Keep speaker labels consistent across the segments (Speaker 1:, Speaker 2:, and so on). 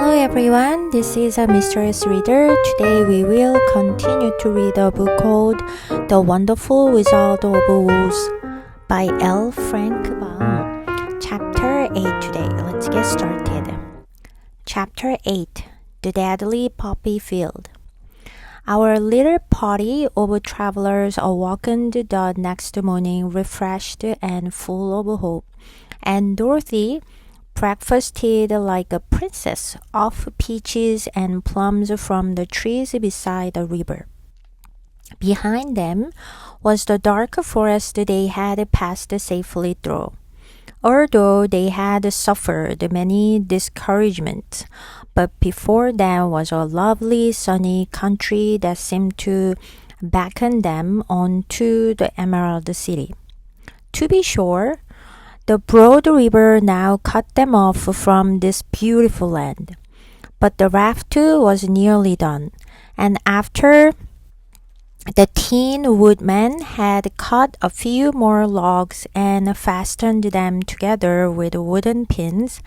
Speaker 1: Hello everyone, this is a Mysterious Reader. Today we will continue to read a book called The Wonderful Wizard of Oz by L. Frank Baum. Chapter 8 today. Let's get started. Chapter 8 The Deadly Poppy Field. Our little party of travelers awakened the next morning refreshed and full of hope, and Dorothy breakfasted like a princess off peaches and plums from the trees beside the river. Behind them was the dark forest they had passed safely through. Although they had suffered many discouragements, but before them was a lovely sunny country that seemed to beckon them on to the Emerald City. To be sure, the broad river now cut them off from this beautiful land. But the raft was nearly done, and after the Tin Woodman had cut a few more logs and fastened them together with wooden pins,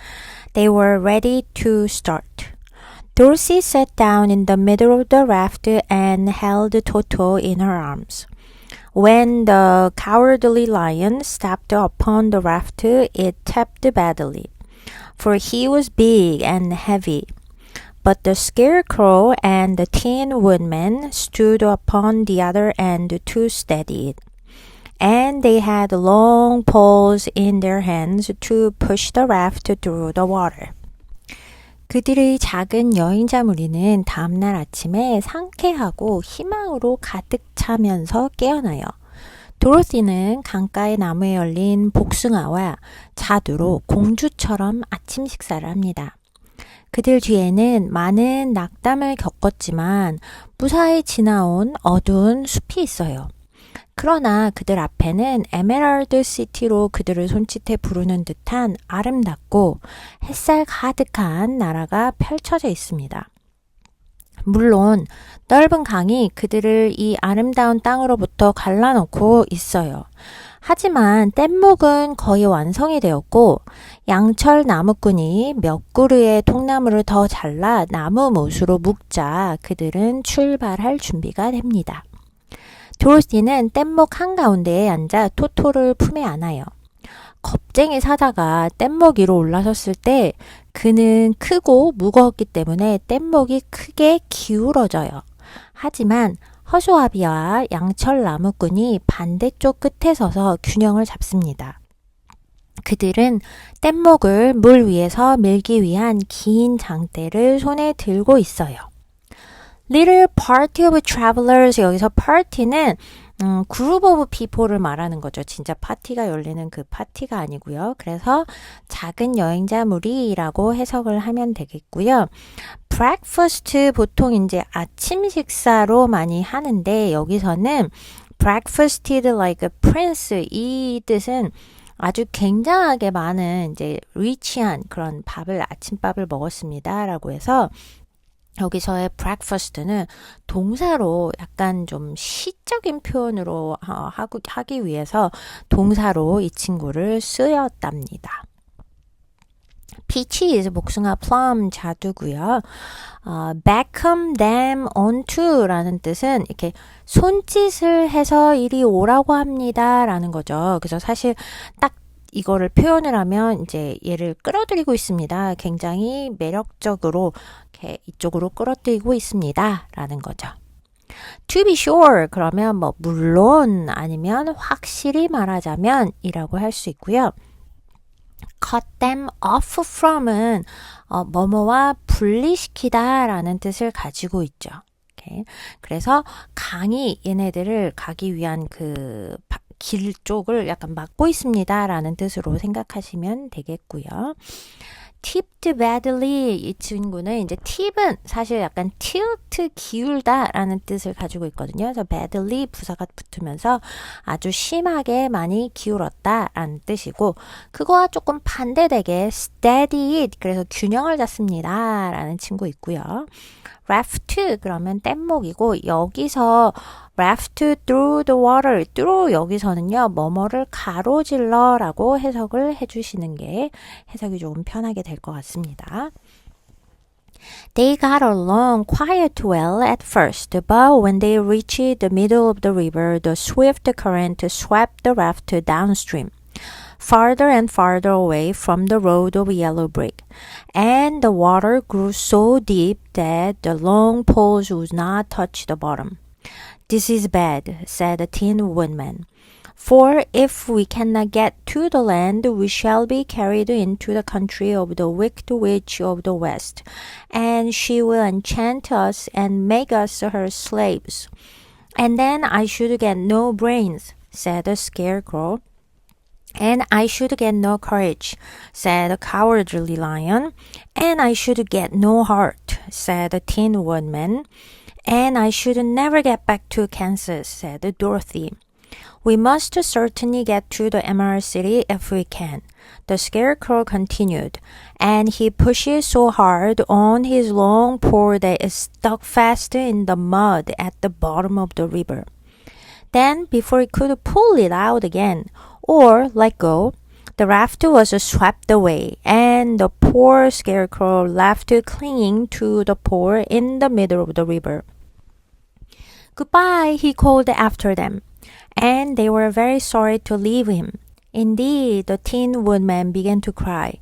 Speaker 1: they were ready to start. Dorothy sat down in the middle of the raft and held Toto in her arms. When the cowardly lion stepped upon the raft, it tapped badly, for he was big and heavy. But the Scarecrow and the Tin Woodman stood upon the other end to steady it, and they had long poles in their hands to push the raft through the water. 그들의 작은 여행자 무리는 다음날 아침에 상쾌하고 희망으로 가득 차면서 깨어나요. 도로시는 강가의 나무에 열린 복숭아와 자두로 공주처럼 아침 식사를 합니다. 그들 뒤에는 많은 낙담을 겪었지만 무사히 지나온 어두운 숲이 있어요. 그러나 그들 앞에는 에메랄드 시티로 그들을 손짓해 부르는 듯한 아름답고 햇살 가득한 나라가 펼쳐져 있습니다. 물론 넓은 강이 그들을 이 아름다운 땅으로부터 갈라놓고 있어요. 하지만 뗏목은 거의 완성이 되었고 양철 나무꾼이 몇 그루의 통나무를 더 잘라 나무 못으로 묶자 그들은 출발할 준비가 됩니다. 도로시는 뗏목 한가운데에 앉아 토토를 품에 안아요. 겁쟁이 사자가 뗏목 위로 올라섰을 때 그는 크고 무거웠기 때문에 뗏목이 크게 기울어져요. 하지만 허수아비와 양철 나무꾼이 반대쪽 끝에 서서 균형을 잡습니다. 그들은 뗏목을 물 위에서 밀기 위한 긴 장대를 손에 들고 있어요. Little party of travelers, 여기서 party는 group of people를 말하는 거죠. 진짜 파티가 열리는 그 파티가 아니고요. 그래서 작은 여행자 무리라고 해석을 하면 되겠고요. breakfast 보통 이제 아침 식사로 많이 하는데 여기서는 breakfasted like a prince 이 뜻은 아주 굉장하게 많은 이제 리치한 그런 아침밥을 먹었습니다. 라고 해서 여기서의 breakfast는 동사로 약간 좀 시적인 표현으로 하기 위해서 동사로 이 친구를 쓰였답니다. peaches, 복숭아, plum, 자두고요. beckon them onto 라는 뜻은 이렇게 손짓을 해서 이리 오라고 합니다. 라는 거죠. 그래서 사실 딱 이거를 표현을 하면 이제 얘를 끌어들이고 있습니다. 굉장히 매력적으로 이렇게 이쪽으로 끌어들이고 있습니다. 라는 거죠. To be sure 그러면 물론 아니면 확실히 말하자면 이라고 할 수 있고요. cut them off from은 뭐뭐와 분리시키다 라는 뜻을 가지고 있죠. Okay. 그래서 강이 얘네들을 가기 위한 그 길 쪽을 약간 막고 있습니다 라는 뜻으로 생각하시면 되겠고요. tipped badly 이 친구는 이제 tip은 사실 약간 tilt 기울다 라는 뜻을 가지고 있거든요. 그래서 badly 부사가 붙으면서 아주 심하게 많이 기울었다 라는 뜻이고 그거와 조금 반대되게 steadied 그래서 균형을 잡습니다 라는 친구 있고요. raft 그러면 뗏목이고 여기서 raft through the water through 여기서는요 뭐뭐를 가로질러 라고 해석을 해주시는 게 해석이 조금 편하게 될 것 같습니다. They got along quite well at first, but when they reached the middle of the river, the swift current swept the raft downstream, farther and farther away from the road of yellow brick, and the water grew so deep that the long poles would not touch the bottom. This is bad, said the Tin Woodman. For if we cannot get to the land, we shall be carried into the country of the wicked witch of the west, and she will enchant us and make us her slaves. And then I should get no brains, said the Scarecrow. And I should get no courage, said the Cowardly Lion. And I should get no heart, said the Tin Woodman. And I should never get back to Kansas, said Dorothy. We must certainly get to the Emerald City if we can, the Scarecrow continued, and he pushed so hard on his long pole that it stuck fast in the mud at the bottom of the river. Then, before he could pull it out again, or let go, the raft was swept away, and the poor Scarecrow left clinging to the pole in the middle of the river. Goodbye, he called after them. And they were very sorry to leave him. Indeed, the Tin Woodman began to cry,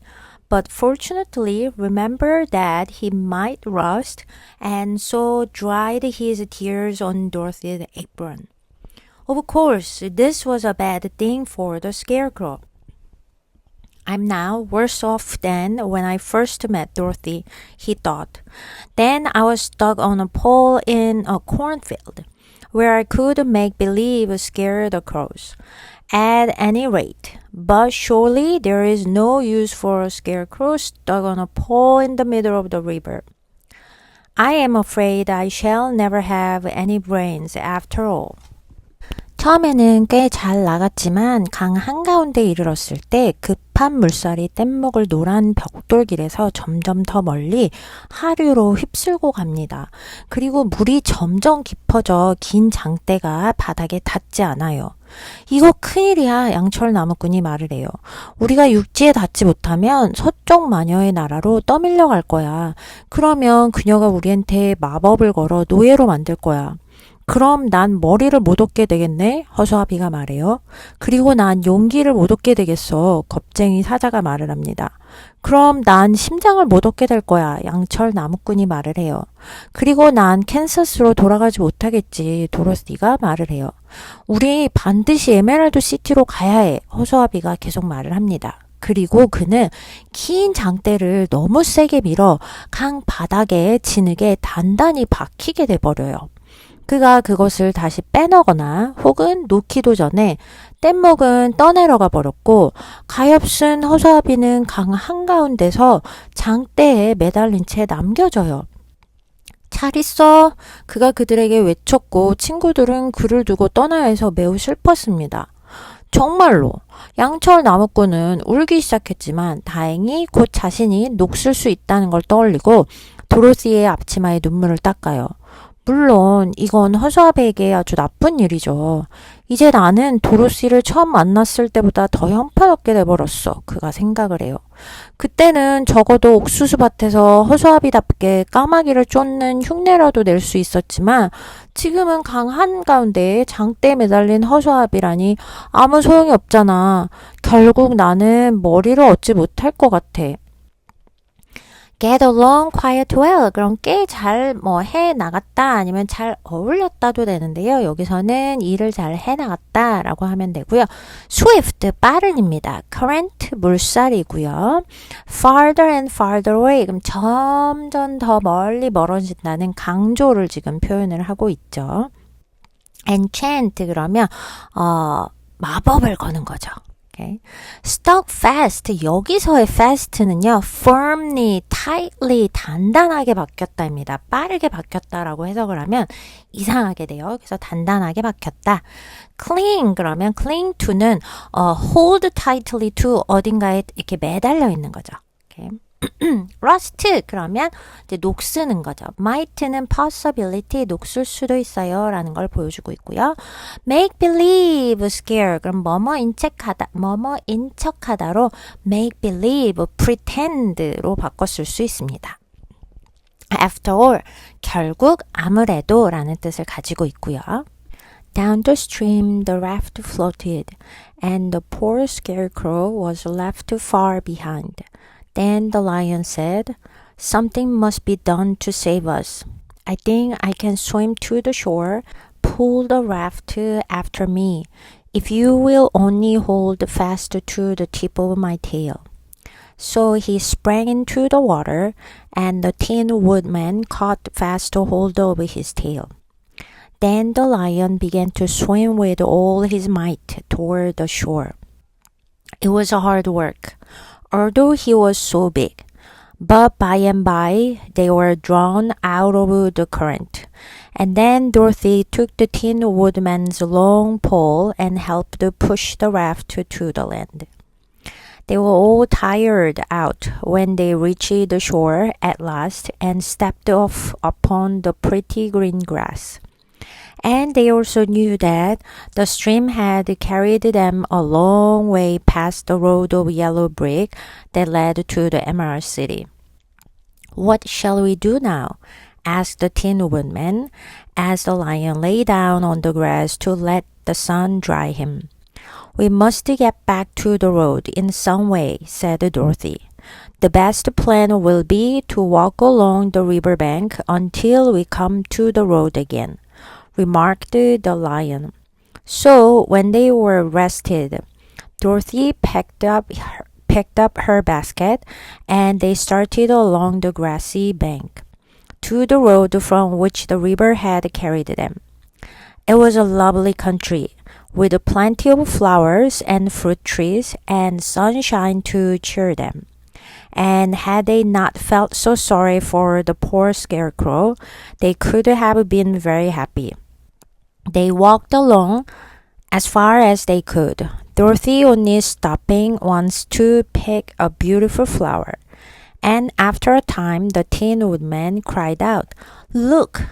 Speaker 1: but fortunately remembered that he might rust, and so dried his tears on Dorothy's apron. Of course, this was a bad thing for the Scarecrow. I'm now worse off than when I first met Dorothy, he thought. Then I was stuck on a pole in a cornfield, where I could make believe scare the crows. At any rate, but surely there is no use for a scarecrow stuck on a pole in the middle of the river. I am afraid I shall never have any brains after all. 처음에는 꽤 잘 나갔지만 강 한가운데 이르렀을 때 급한 물살이 뗏목을 노란 벽돌길에서 점점 더 멀리 하류로 휩쓸고 갑니다. 그리고 물이 점점 깊어져 긴 장대가 바닥에 닿지 않아요. 이거 큰일이야, 양철 나무꾼이 말을 해요. 우리가 육지에 닿지 못하면 서쪽 마녀의 나라로 떠밀려 갈 거야. 그러면 그녀가 우리한테 마법을 걸어 노예로 만들 거야. 그럼 난 머리를 못 얻게 되겠네? 허수아비가 말해요. 그리고 난 용기를 못 얻게 되겠어. 겁쟁이 사자가 말을 합니다. 그럼 난 심장을 못 얻게 될 거야. 양철 나무꾼이 말을 해요. 그리고 난 캔서스로 돌아가지 못하겠지. 도로시가 말을 해요. 우리 반드시 에메랄드 시티로 가야 해. 허수아비가 계속 말을 합니다. 그리고 그는 긴 장대를 너무 세게 밀어 강 바닥에 진흙에 단단히 박히게 돼버려요. 그가 그것을 다시 빼넣거나 혹은 놓기도 전에 뗏목은 떠내려가 버렸고 가엾은 허수아비는 강 한가운데서 장대에 매달린 채 남겨져요. 잘 있어. 그가 그들에게 외쳤고 친구들은 그를 두고 떠나야 해서 매우 슬펐습니다. 정말로 양철 나무꾼은 울기 시작했지만 다행히 곧 자신이 녹슬 수 있다는 걸 떠올리고 도로시의 앞치마에 눈물을 닦아요. 물론 이건 허수아비에게 아주 나쁜 일이죠. 이제 나는 도로시를 처음 만났을 때보다 더 형편없게 돼버렸어. 그가 생각을 해요. 그때는 적어도 옥수수밭에서 허수아비답게 까마귀를 쫓는 흉내라도 낼 수 있었지만 지금은 강 한가운데에 장대에 매달린 허수아비라니 아무 소용이 없잖아. 결국 나는 머리를 얻지 못할 것 같아. Get along quite well. 그럼 꽤 잘 해 나갔다 아니면 잘 어울렸다도 되는데요. 여기서는 일을 잘 해 나갔다라고 하면 되고요. Swift 빠른입니다. Current 물살이고요. Farther and farther away. 그럼 점점 더 멀리 멀어진다는 강조를 지금 표현을 하고 있죠. Enchant 그러면 마법을 거는 거죠. Okay. Stuck fast. 여기서의 fast는요, firmly, tightly, 단단하게 바뀌었다입니다. 빠르게 바뀌었다라고 해석을 하면 이상하게 돼요. 그래서 단단하게 바뀌었다. Cling 그러면 cling to는 hold tightly to 어딘가에 이렇게 매달려 있는 거죠. Okay. rust 그러면 이제 녹쓰는 거죠. might는 possibility 녹슬 수도 있어요 라는 걸 보여주고 있고요. make believe scare 그럼 뭐뭐인 척하다로 make believe pretend로 바꿨을 수 있습니다. After all, 결국 아무래도 라는 뜻을 가지고 있고요. Down the stream the raft floated, and the poor scarecrow was left far behind. Then the lion said, Something must be done to save us. I think I can swim to the shore. Pull the raft after me, if you will only hold fast to the tip of my tail. So he sprang into the water, and the Tin Woodman caught fast hold of his tail. Then the lion began to swim with all his might toward the shore. It was hard work, although he was so big. But by and by, they were drawn out of the current. And then Dorothy took the Tin Woodman's long pole and helped push the raft to the land. They were all tired out when they reached the shore at last and stepped off upon the pretty green grass. And they also knew that the stream had carried them a long way past the road of yellow brick that led to the Emerald City. What shall we do now? Asked the Tin Woodman, as the lion lay down on the grass to let the sun dry him. We must get back to the road in some way, said Dorothy. The best plan will be to walk along the river bank until we come to the road again, remarked the lion. So when they were rested, Dorothy picked up her basket and they started along the grassy bank to the road from which the river had carried them. It was a lovely country, with plenty of flowers and fruit trees and sunshine to cheer them. And had they not felt so sorry for the poor scarecrow, they could have been very happy. They walked along as far as they could, Dorothy only stopping once to pick a beautiful flower. And after a time, the Tin Woodman cried out, Look!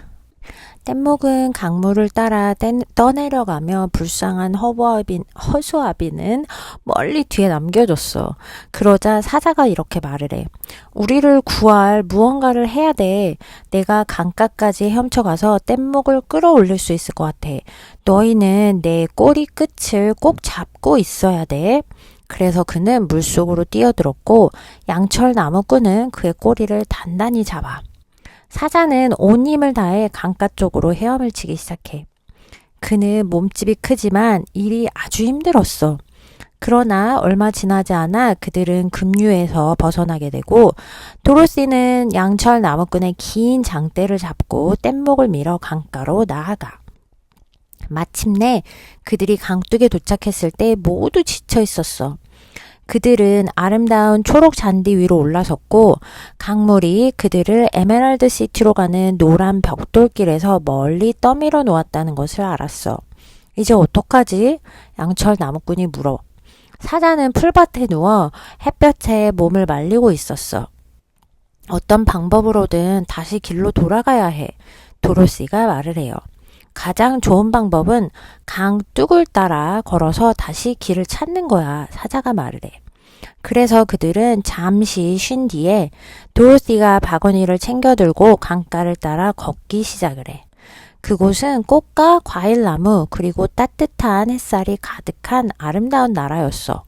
Speaker 1: 뗏목은 강물을 따라 떠내려가며 불쌍한 허수아비는 멀리 뒤에 남겨졌어. 그러자 사자가 이렇게 말을 해. 우리를 구할 무언가를 해야 돼. 내가 강가까지 헤엄쳐가서 뗏목을 끌어올릴 수 있을 것 같아. 너희는 내 꼬리 끝을 꼭 잡고 있어야 돼. 그래서 그는 물속으로 뛰어들었고 양철 나무꾼은 그의 꼬리를 단단히 잡아. 사자는 온 힘을 다해 강가 쪽으로 헤엄을 치기 시작해. 그는 몸집이 크지만 일이 아주 힘들었어. 그러나 얼마 지나지 않아 그들은 급류에서 벗어나게 되고 도로시는 양철 나무꾼의 긴 장대를 잡고 뗏목을 밀어 강가로 나아가. 마침내 그들이 강둑에 도착했을 때 모두 지쳐 있었어. 그들은 아름다운 초록 잔디 위로 올라섰고 강물이 그들을 에메랄드 시티로 가는 노란 벽돌길에서 멀리 떠밀어 놓았다는 것을 알았어. 이제 어떡하지? 양철 나무꾼이 물어. 사자는 풀밭에 누워 햇볕에 몸을 말리고 있었어. 어떤 방법으로든 다시 길로 돌아가야 해. 도로시가 말을 해요. 가장 좋은 방법은 강둑을 따라 걸어서 다시 길을 찾는 거야. 사자가 말을 해. 그래서 그들은 잠시 쉰 뒤에 도로시가 바구니를 챙겨 들고 강가를 따라 걷기 시작을 해. 그곳은 꽃과 과일나무 그리고 따뜻한 햇살이 가득한 아름다운 나라였어.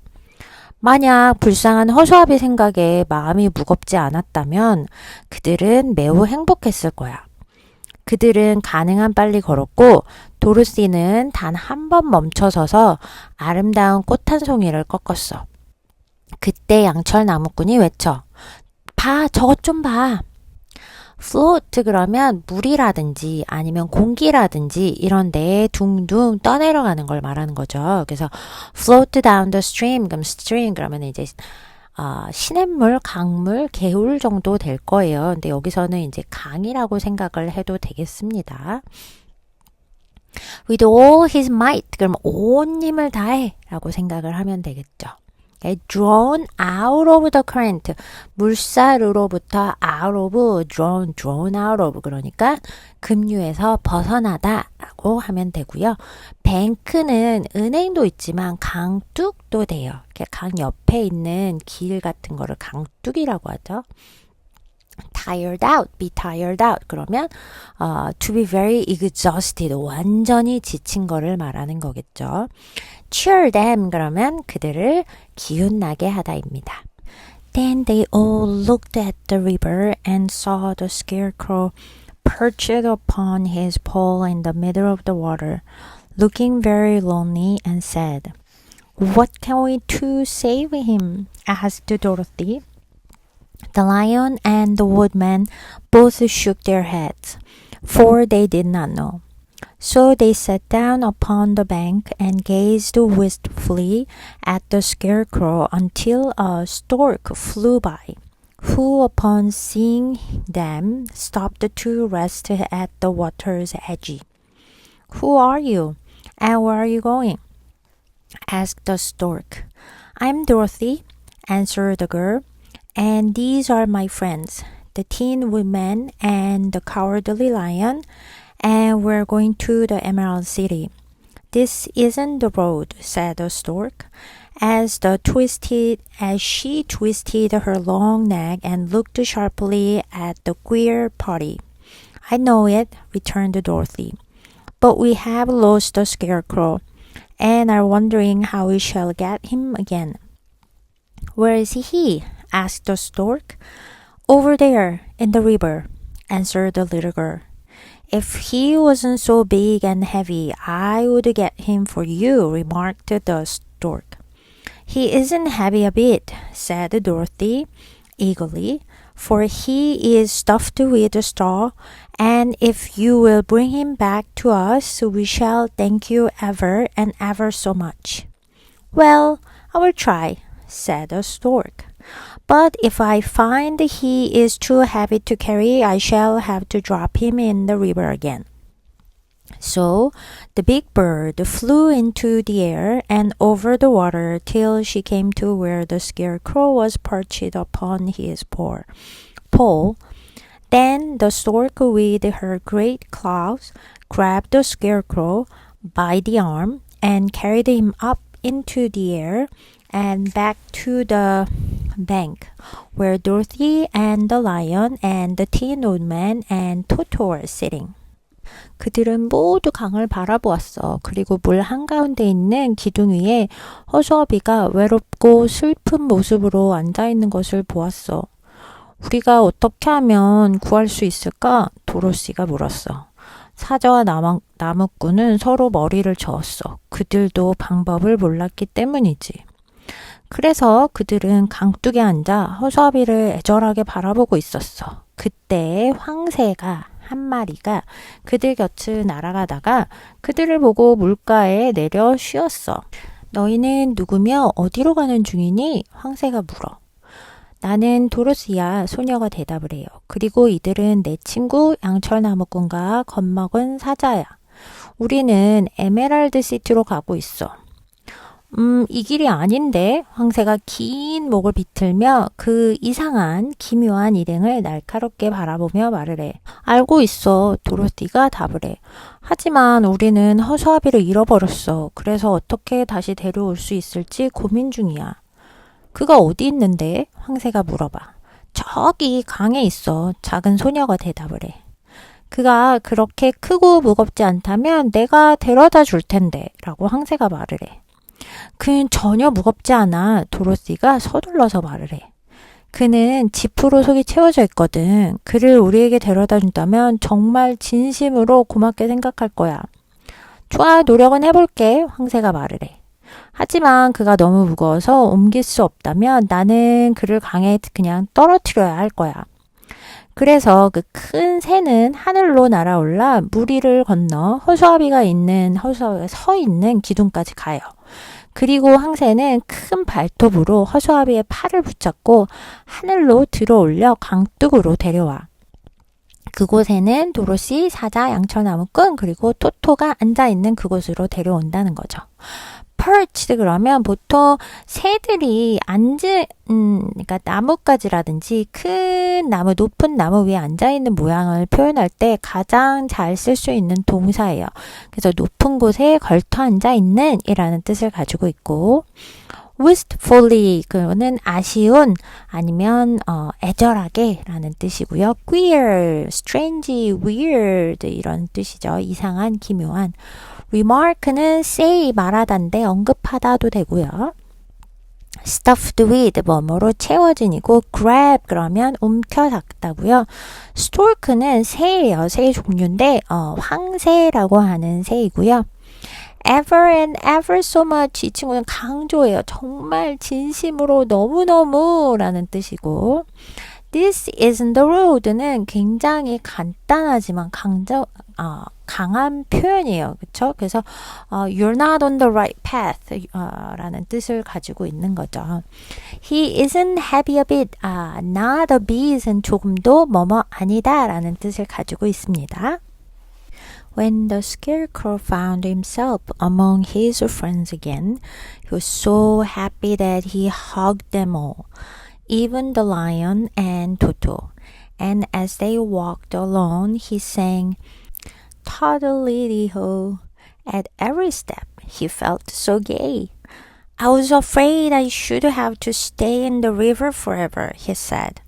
Speaker 1: 만약 불쌍한 허수아비 생각에 마음이 무겁지 않았다면 그들은 매우 행복했을 거야. 그들은 가능한 빨리 걸었고 도로시는 단 한 번 멈춰서서 아름다운 꽃 한 송이를 꺾었어. 그때 양철 나무꾼이 외쳐. 봐, 저것 좀 봐. float 그러면 물이라든지 아니면 공기라든지 이런 데에 둥둥 떠내려가는 걸 말하는 거죠. 그래서 float down the stream, 그럼 stream 그러면 이제 시냇물, 강물, 개울 정도 될 거예요. 근데 여기서는 이제 강이라고 생각을 해도 되겠습니다. With all his might, 그럼 온 힘을 다해 라고 생각을 하면 되겠죠. drawn out of the current, 물살으로부터 out of, drawn out of, 그러니까 급류에서 벗어나다 라고 하면 되고요. 뱅크는 은행도 있지만 강둑도 돼요. 강 옆에 있는 길 같은 거를 강둑이라고 하죠. tired out, be tired out. 그러면 to be very exhausted, 완전히 지친 거를 말하는 거겠죠. cheer them 그러면 그들을 기운나게 하다입니다. Then they all looked at the river and saw the scarecrow perched upon his pole in the middle of the water, looking very lonely, and said, "What can we do to save him?" asked Dorothy. The lion and the woodman both shook their heads, for they did not know. So they sat down upon the bank and gazed wistfully at the scarecrow until a stork flew by, who, upon seeing them, stopped to rest at the water's edge. "Who are you, and where are you going?" asked the stork. "I'm Dorothy," answered the girl, "and these are my friends, the Tin Woodman and the Cowardly Lion, and we're going to the Emerald City." "This isn't the road," said the stork, as she twisted her long neck and looked sharply at the queer party. "I know it," returned Dorothy, "but we have lost the scarecrow, and are wondering how we shall get him again." "Where is he?" asked the stork. "Over there, in the river," answered the little girl. "If he wasn't so big and heavy, I would get him for you," remarked the stork. "He isn't heavy a bit," said Dorothy eagerly, "for he is stuffed with straw, and if you will bring him back to us, we shall thank you ever and ever so much." "Well, I will try," said the stork. "But if I find he is too heavy to carry, I shall have to drop him in the river again." So the big bird flew into the air and over the water till she came to where the scarecrow was perched upon his pole. Then the stork with her great claws grabbed the scarecrow by the arm and carried him up into the air and back to the bank, where Dorothy and the lion and the Tin Woodman and Toto were sitting. 그들은 모두 강을 바라보았어. 그리고 물 한가운데 있는 기둥 위에 허수아비가 외롭고 슬픈 모습으로 앉아있는 것을 보았어. "우리가 어떻게 하면 구할 수 있을까?" 도로시가 물었어. 사자와 나무꾼은 서로 머리를 저었어. 그들도 방법을 몰랐기 때문이지. 그래서 그들은 강둑에 앉아 허수아비를 애절하게 바라보고 있었어. 그때 황새가 한 마리가 그들 곁을 날아가다가 그들을 보고 물가에 내려 쉬었어. "너희는 누구며 어디로 가는 중이니?" 황새가 물어. "나는 도로시야." 소녀가 대답을 해요. "그리고 이들은 내 친구 양철나무꾼과 겁먹은 사자야. 우리는 에메랄드 시티로 가고 있어." 이 길이 아닌데?" 황새가 긴 목을 비틀며 그 이상한 기묘한 일행을 날카롭게 바라보며 말을 해. "알고 있어." 도로시가 답을 해. "하지만 우리는 허수아비를 잃어버렸어. 그래서 어떻게 다시 데려올 수 있을지 고민 중이야." "그가 어디 있는데?" 황새가 물어봐. "저기 강에 있어." 작은 소녀가 대답을 해. "그가 그렇게 크고 무겁지 않다면 내가 데려다 줄 텐데 라고 황새가 말을 해. "그는 전혀 무겁지 않아." 도로시가 서둘러서 말을 해. "그는 지프로 속이 채워져 있거든. 그를 우리에게 데려다 준다면 정말 진심으로 고맙게 생각할 거야." "좋아, 노력은 해볼게." 황새가 말을 해. "하지만 그가 너무 무거워서 옮길 수 없다면 나는 그를 강에 그냥 떨어뜨려야 할 거야." 그래서 그 큰 새는 하늘로 날아올라 물 위를 건너 허수아비가 서 있는 기둥까지 가요. 그리고 황새는 큰 발톱으로 허수아비의 팔을 붙잡고 하늘로 들어올려 강둑으로 데려와. 그곳에는 도로시, 사자, 양철나무꾼 그리고 토토가 앉아있는 그곳으로 데려온다는 거죠. perched 그러면 보통 새들이 그러니까 나뭇가지라든지 큰 나무, 높은 나무 위에 앉아있는 모양을 표현할 때 가장 잘 쓸 수 있는 동사예요. 그래서 높은 곳에 걸터 앉아있는 이라는 뜻을 가지고 있고, wistfully 그는 아쉬운 아니면 애절하게 라는 뜻이고요. queer, strange, weird 이런 뜻이죠. 이상한, 기묘한. remark는 say 말하다인데 언급하다도 되고요. stuffed with 뭐뭐로 채워진이고 grab 그러면 움켜잡다고요. stork는 새예요. 새 종류인데 황새라고 하는 새이고요. ever and ever so much 이 친구는 강조예요. 정말 진심으로 너무너무 라는 뜻이고 this isn't the road는 굉장히 간단하지만 강한 표현이에요. 그렇죠? 그래서 you're not on the right path 라는 뜻을 가지고 있는 거죠. He isn't happy a bit. not a bit은 조금도 뭐뭐 아니다 라는 뜻을 가지고 있습니다. When the scarecrow found himself among his friends again, he was so happy that he hugged them all, even the lion and Toto. And as they walked along, he sang "Toddle-Liddy-ho." At every step, he felt so gay. I was afraid I should have to stay in the river forever, he said.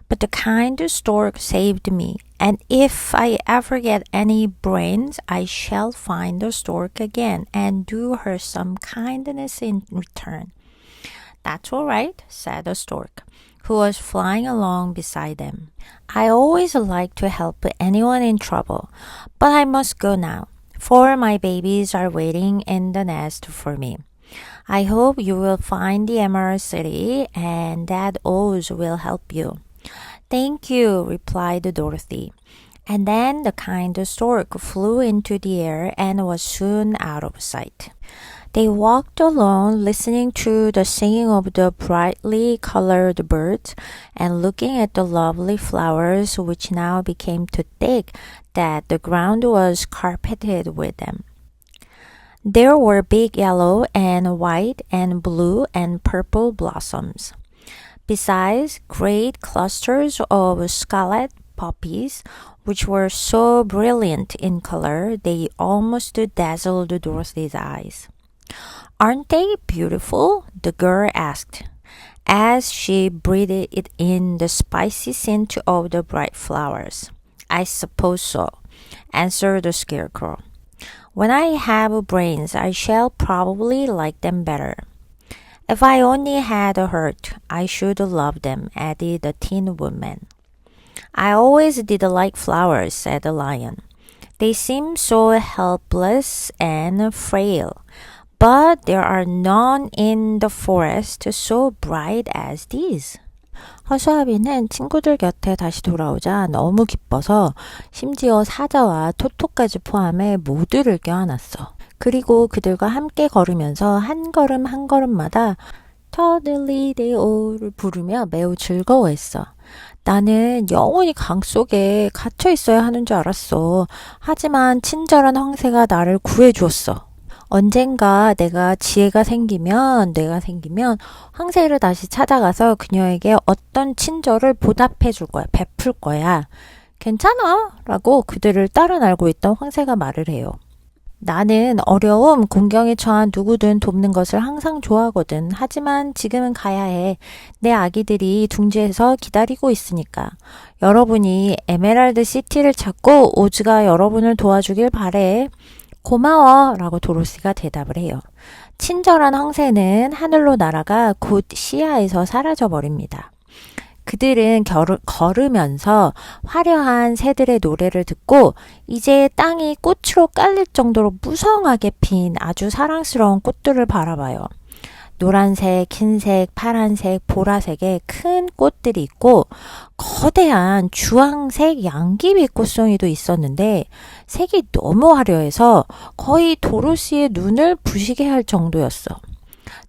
Speaker 1: But the kind stork saved me, and if I ever get any brains, I shall find the stork again and do her some kindness in return. That's all right, said the stork, who was flying along beside them. I always like to help anyone in trouble, but I must go now, for my babies are waiting in the nest for me. I hope you will find the Emerald City and that Oz will help you. Thank you, replied Dorothy. And then the kind stork flew into the air and was soon out of sight. They walked along, listening to the singing of the brightly colored birds and looking at the lovely flowers, which now became too thick that the ground was carpeted with them. There were big yellow and white and blue and purple blossoms. Besides, great clusters of scarlet poppies, which were so brilliant in color, they almost dazzled Dorothy's eyes. Aren't they beautiful? The girl asked, as she breathed it in the spicy scent of the bright flowers. I suppose so, answered the scarecrow. When I have brains, I shall probably like them better. If I only had a heart, I should love them, added the Tin Woodman. I always did like flowers, said the lion. They seem so helpless and frail, but there are none in the forest so bright as these. 허수아비는 친구들 곁에 다시 돌아오자 너무 기뻐서 심지어 사자와 토토까지 포함해 모두를 껴안았어. 그리고 그들과 함께 걸으면서 한 걸음 한 걸음마다 터들리데오를 부르며 매우 즐거워했어. 나는 영원히 강 속에 갇혀 있어야 하는 줄 알았어. 하지만 친절한 황새가 나를 구해주었어. 언젠가 내가 생기면 황새를 다시 찾아가서 그녀에게 어떤 친절을 보답해 줄 거야. 베풀 거야. 괜찮아 라고 그들을 따라 날고 있던 황새가 말을 해요. 나는 어려움, 공경에 처한 누구든 돕는 것을 항상 좋아하거든. 하지만 지금은 가야 해. 내 아기들이 둥지에서 기다리고 있으니까. 여러분이 에메랄드 시티를 찾고 오즈가 여러분을 도와주길 바래. 고마워 라고 도로시가 대답을 해요. 친절한 황새는 하늘로 날아가 곧 시야에서 사라져 버립니다. 그들은 걸으면서 화려한 새들의 노래를 듣고 이제 땅이 꽃으로 깔릴 정도로 무성하게 핀 아주 사랑스러운 꽃들을 바라봐요. 노란색, 흰색, 파란색, 보라색의 큰 꽃들이 있고 거대한 주황색 양귀비 꽃송이도 있었는데 색이 너무 화려해서 거의 도로시의 눈을 부시게 할 정도였어.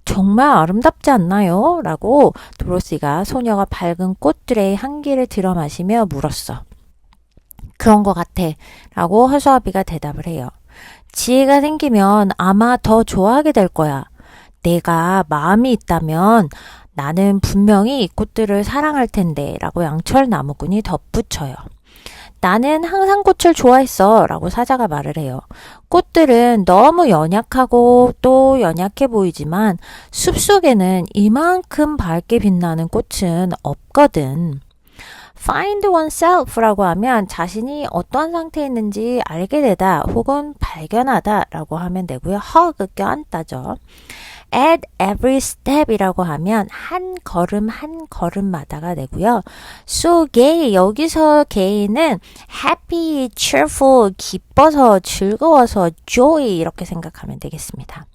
Speaker 1: 정말 아름답지 않나요? 라고 도로시가 소녀가 밝은 꽃들의 향기를 들어마시며 물었어. 그런 것 같아. 라고 허수아비가 대답을 해요. 지혜가 생기면 아마 더 좋아하게 될 거야. 내가 마음이 있다면 나는 분명히 이 꽃들을 사랑할 텐데 라고 양철 나무꾼이 덧붙여요. 나는 항상 꽃을 좋아했어 라고 사자가 말을 해요. 꽃들은 너무 연약하고 또 연약해 보이지만 숲속에는 이만큼 밝게 빛나는 꽃은 없거든. Find oneself라고 하면 자신이 어떠한 상태에 있는지 알게 되다 혹은 발견하다 라고 하면 되고요. hug, 껴안다죠. At every step이라고 하면 한 걸음 한 걸음마다가 되고요. So gay, 여기서 gay는 happy, cheerful, 기뻐서, 즐거워서, joy 이렇게 생각하면 되겠습니다.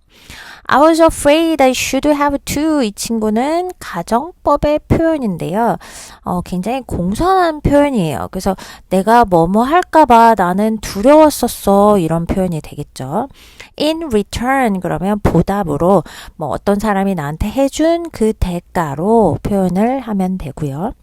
Speaker 1: I was afraid I should have to. 이 친구는 가정법의 표현인데요. 굉장히 공손한 표현이에요. 그래서 내가 뭐뭐 할까봐 나는 두려웠었어. 이런 표현이 되겠죠. In return 그러면 보답으로 뭐 어떤 사람이 나한테 해준 그 대가로 표현을 하면 되고요.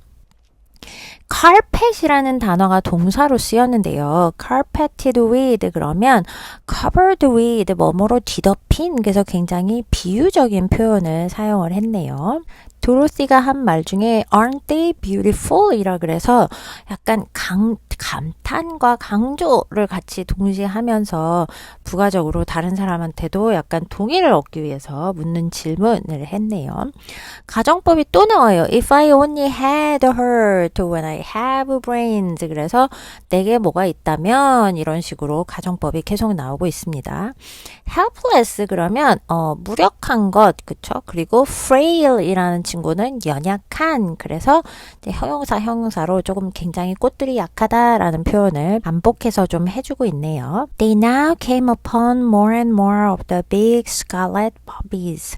Speaker 1: carpet이라는 단어가 동사로 쓰였는데요. carpeted with 그러면 covered with 뭐뭐로 뒤덮인 그래서 굉장히 비유적인 표현을 사용을 했네요. 도로시가 한 말 중에 aren't they beautiful? 이라 그래서 약간 감탄과 강조를 같이 동시에 하면서 부가적으로 다른 사람한테도 약간 동의를 얻기 위해서 묻는 질문을 했네요. 가정법이 또 나와요. If I only had a heart when I have brains. 그래서 내게 뭐가 있다면 이런 식으로 가정법이 계속 나오고 있습니다. helpless 그러면 무력한 것 그쵸? 그리고 frail이라는 친구는 연약한 그래서 이제 형용사로 조금 굉장히 꽃들이 약하다라는 표현을 반복해서 좀 해주고 있네요. They now came upon more and more of the big scarlet poppies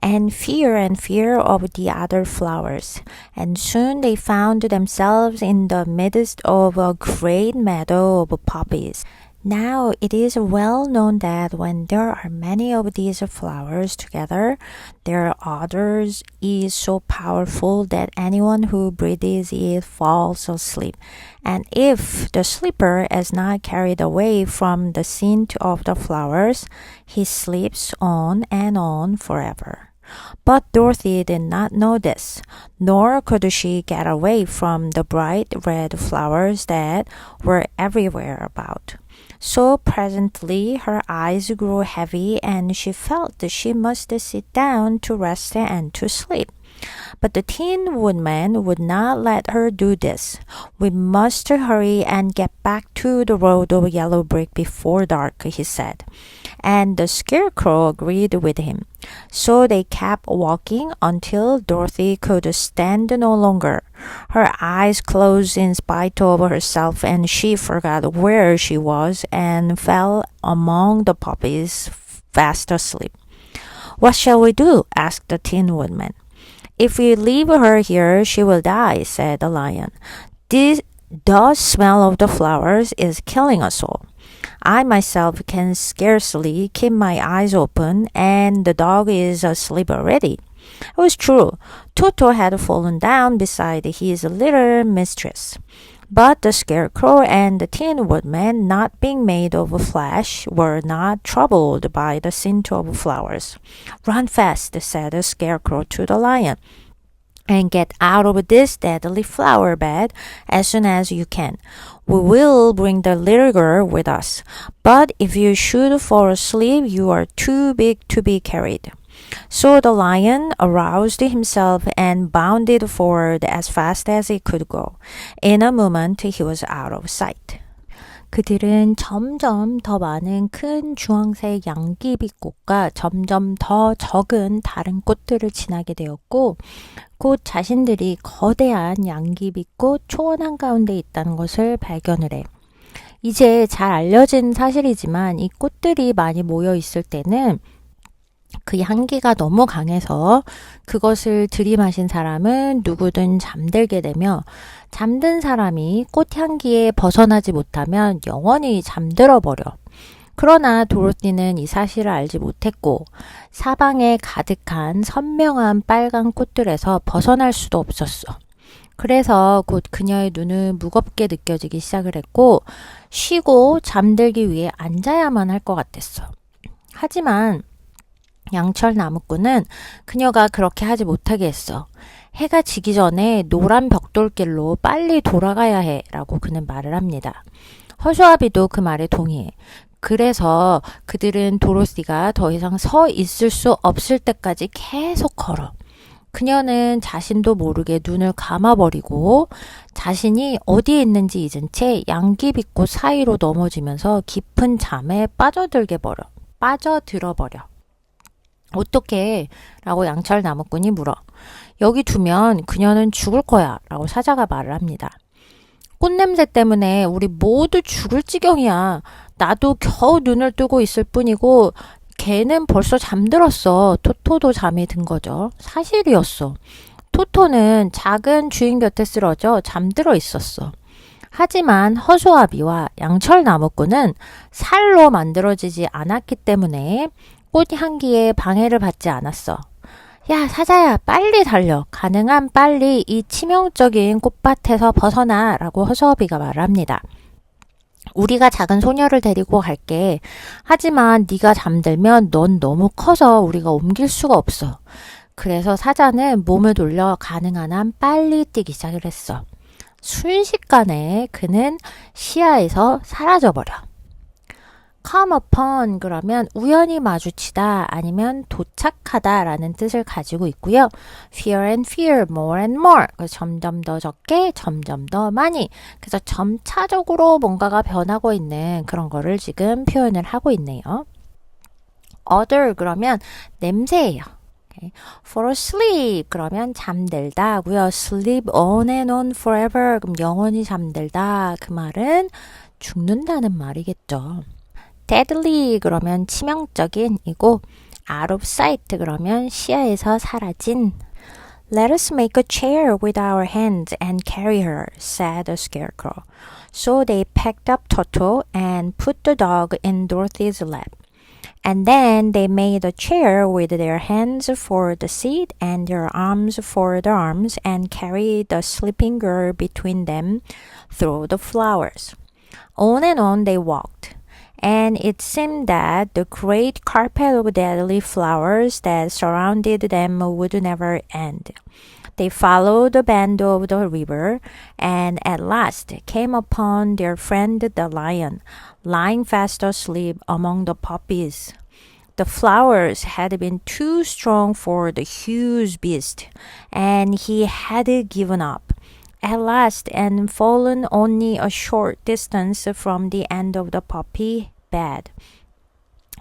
Speaker 1: and fear of the other flowers. And soon they found themselves in the midst of a great meadow of poppies. Now it is well known that when there are many of these flowers together, their odors is so powerful that anyone who breathes it falls asleep. And if the sleeper is not carried away from the scent of the flowers, he sleeps on and on forever. But Dorothy did not know this, nor could she get away from the bright red flowers that were everywhere about. So presently her eyes grew heavy and she felt that she must sit down to rest and to sleep. But the Tin Woodman would not let her do this. We must hurry and get back to the road of yellow brick before dark, he said. And the Scarecrow agreed with him. So they kept walking until Dorothy could stand no longer. Her eyes closed in spite of herself and she forgot where she was and fell among the poppies fast asleep. What shall we do? Asked the Tin Woodman. If we leave her here, she will die, said the Lion. The smell of the flowers is killing us all. I myself can scarcely keep my eyes open, and the dog is asleep already. It was true. Toto had fallen down beside his little mistress. But the Scarecrow and the Tin Woodman, not being made of flesh, were not troubled by the scent of flowers. Run fast, said the Scarecrow to the Lion, and get out of this deadly flower bed as soon as you can. We will bring the little girl with us, but if you should fall asleep, you are too big to be carried. So the lion aroused himself and bounded forward as fast as he could go. In a moment, he was out of sight. 그들은 점점 더 많은 큰 주황색 양귀비꽃과 점점 더 적은 다른 꽃들을 지나게 되었고 곧 자신들이 거대한 양귀비꽃 초원 한가운데 있다는 것을 발견을 해. 이제 잘 알려진 사실이지만 이 꽃들이 많이 모여 있을 때는 그 향기가 너무 강해서 그것을 들이마신 사람은 누구든 잠들게 되며 잠든 사람이 꽃향기에 벗어나지 못하면 영원히 잠들어 버려. 그러나 도로티는 이 사실을 알지 못했고 사방에 가득한 선명한 빨간 꽃들에서 벗어날 수도 없었어. 그래서 곧 그녀의 눈은 무겁게 느껴지기 시작을 했고 쉬고 잠들기 위해 앉아야만 할 것 같았어. 하지만 양철 나무꾼은 그녀가 그렇게 하지 못하게 했어. 해가 지기 전에 노란 벽돌길로 빨리 돌아가야 해 라고 그는 말을 합니다. 허수아비도 그 말에 동의해. 그래서 그들은 도로시가 더 이상 서 있을 수 없을 때까지 계속 걸어. 그녀는 자신도 모르게 눈을 감아버리고 자신이 어디에 있는지 잊은 채 양귀비꽃 사이로 넘어지면서 깊은 잠에 빠져들어버려. 어떻게? 라고 양철 나무꾼이 물어. 여기 두면 그녀는 죽을 거야 라고 사자가 말을 합니다. 꽃냄새 때문에 우리 모두 죽을 지경이야. 나도 겨우 눈을 뜨고 있을 뿐이고 걔는 벌써 잠들었어. 토토도 잠이 든 거죠. 사실이었어. 토토는 작은 주인 곁에 쓰러져 잠들어 있었어. 하지만 허수아비와 양철 나무꾼은 살로 만들어지지 않았기 때문에 꽃 향기에 방해를 받지 않았어. 야, 사자야, 빨리 달려. 가능한 빨리 이 치명적인 꽃밭에서 벗어나. 라고 허수아비가 말을 합니다. 우리가 작은 소녀를 데리고 갈게. 하지만 네가 잠들면 넌 너무 커서 우리가 옮길 수가 없어. 그래서 사자는 몸을 돌려 가능한 한 빨리 뛰기 시작을 했어. 순식간에 그는 시야에서 사라져버려. come upon 그러면 우연히 마주치다 아니면 도착하다 라는 뜻을 가지고 있고요. fear and fear, more and more. 점점 더 적게, 점점 더 많이. 그래서 점차적으로 뭔가가 변하고 있는 그런 거를 지금 표현을 하고 있네요. odor 그러면 냄새예요. fall asleep 그러면 잠들다 하고요. sleep on and on forever 그럼 영원히 잠들다. 그 말은 죽는다는 말이겠죠. deadly 그러면 치명적인이고 out of sight 그러면 시야에서 사라진. Let us make a chair with our hands and carry her, said the scarecrow. So they packed up Toto and put the dog in Dorothy's lap. And then they made a chair with their hands for the seat and their arms for the arms and carried the sleeping girl between them through the flowers. On and on they walked. And it seemed that the great carpet of deadly flowers that surrounded them would never end. They followed the bend of the river, and at last came upon their friend the lion, lying fast asleep among the poppies. The flowers had been too strong for the huge beast, and he had given up. At last, and fallen only a short distance from the end of the poppy bed,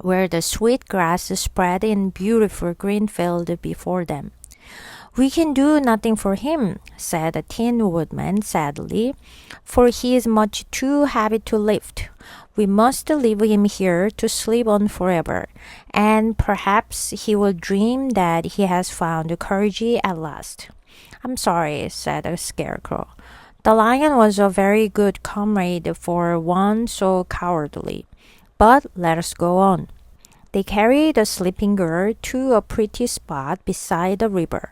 Speaker 1: where the sweet grass spread in beautiful green field before them. We can do nothing for him, said the Tin Woodman sadly, for he is much too heavy to lift. We must leave him here to sleep on forever, and perhaps he will dream that he has found courage at last. I'm sorry, said the Scarecrow. The lion was a very good comrade for one so cowardly. But let us go on. They carried the sleeping girl to a pretty spot beside the river,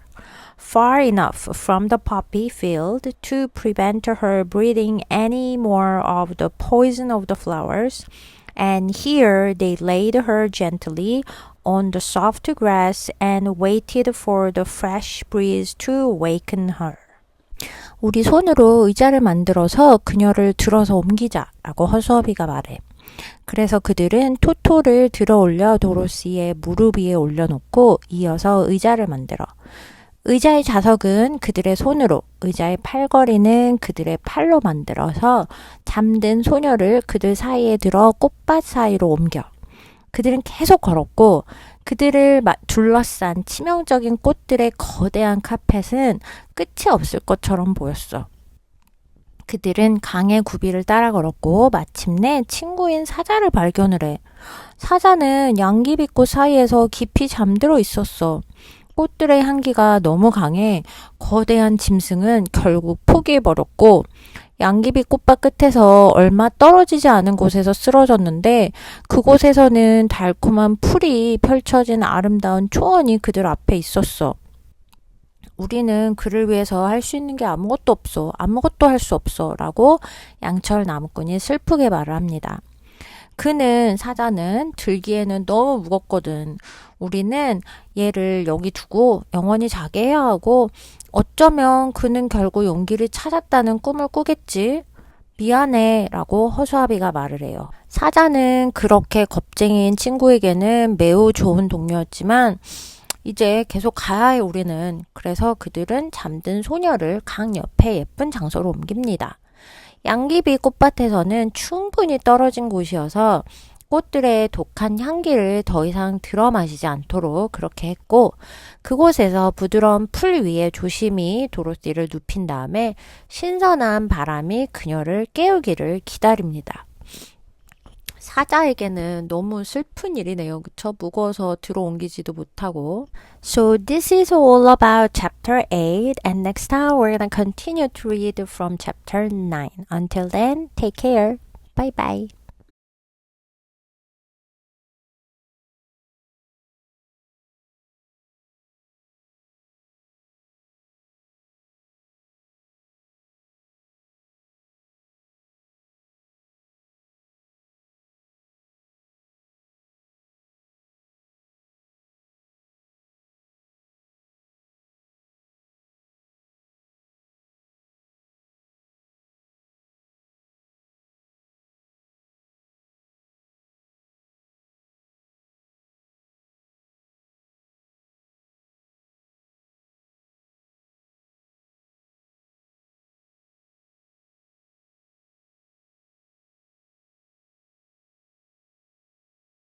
Speaker 1: far enough from the poppy field to prevent her breathing any more of the poison of the flowers, and here they laid her gently on the soft grass and waited for the fresh breeze to waken her. 우리 손으로 의자를 만들어서 그녀를 들어서 옮기자라고 허수아비가 말해. 그래서 그들은 토토를 들어 올려 도로시의 무릎 위에 올려놓고 이어서 의자를 만들어. 의자의 좌석은 그들의 손으로, 의자의 팔걸이는 그들의 팔로 만들어서 잠든 소녀를 그들 사이에 들어 꽃밭 사이로 옮겨. 그들은 계속 걸었고 그들을 둘러싼 치명적인 꽃들의 거대한 카펫은 끝이 없을 것처럼 보였어. 그들은 강의 구비를 따라 걸었고 마침내 친구인 사자를 발견을 해. 사자는 양귀비꽃 사이에서 깊이 잠들어 있었어. 꽃들의 향기가 너무 강해 거대한 짐승은 결국 포기해버렸고 양귀비 꽃밭 끝에서 얼마 떨어지지 않은 곳에서 쓰러졌는데 그곳에서는 달콤한 풀이 펼쳐진 아름다운 초원이 그들 앞에 있었어. 우리는 그를 위해서 할 수 있는 게 아무것도 없어. 아무것도 할 수 없어. 라고 양철 나무꾼이 슬프게 말을 합니다. 사자는 들기에는 너무 무겁거든. 우리는 얘를 여기 두고 영원히 자게 해야 하고 어쩌면 그는 결국 용기를 찾았다는 꿈을 꾸겠지. 미안해 라고 허수아비가 말을 해요. 사자는 그렇게 겁쟁이인 친구에게는 매우 좋은 동료였지만 이제 계속 가야 해 우리는. 그래서 그들은 잠든 소녀를 강 옆에 예쁜 장소로 옮깁니다. 양귀비 꽃밭에서는 충분히 떨어진 곳이어서 꽃들의 독한 향기를 더 이상 들어 마시지 않도록 그렇게 했고, 그곳에서 부드러운 풀 위에 조심히 도로시를 눕힌 다음에 신선한 바람이 그녀를 깨우기를 기다립니다. 사자에게는 너무 슬픈 일이네요. 그쵸? 무거워서 들어옮기지도 못하고. So this is all about chapter 8 and next time we're gonna continue to read from chapter 9. Until then, take care. Bye bye.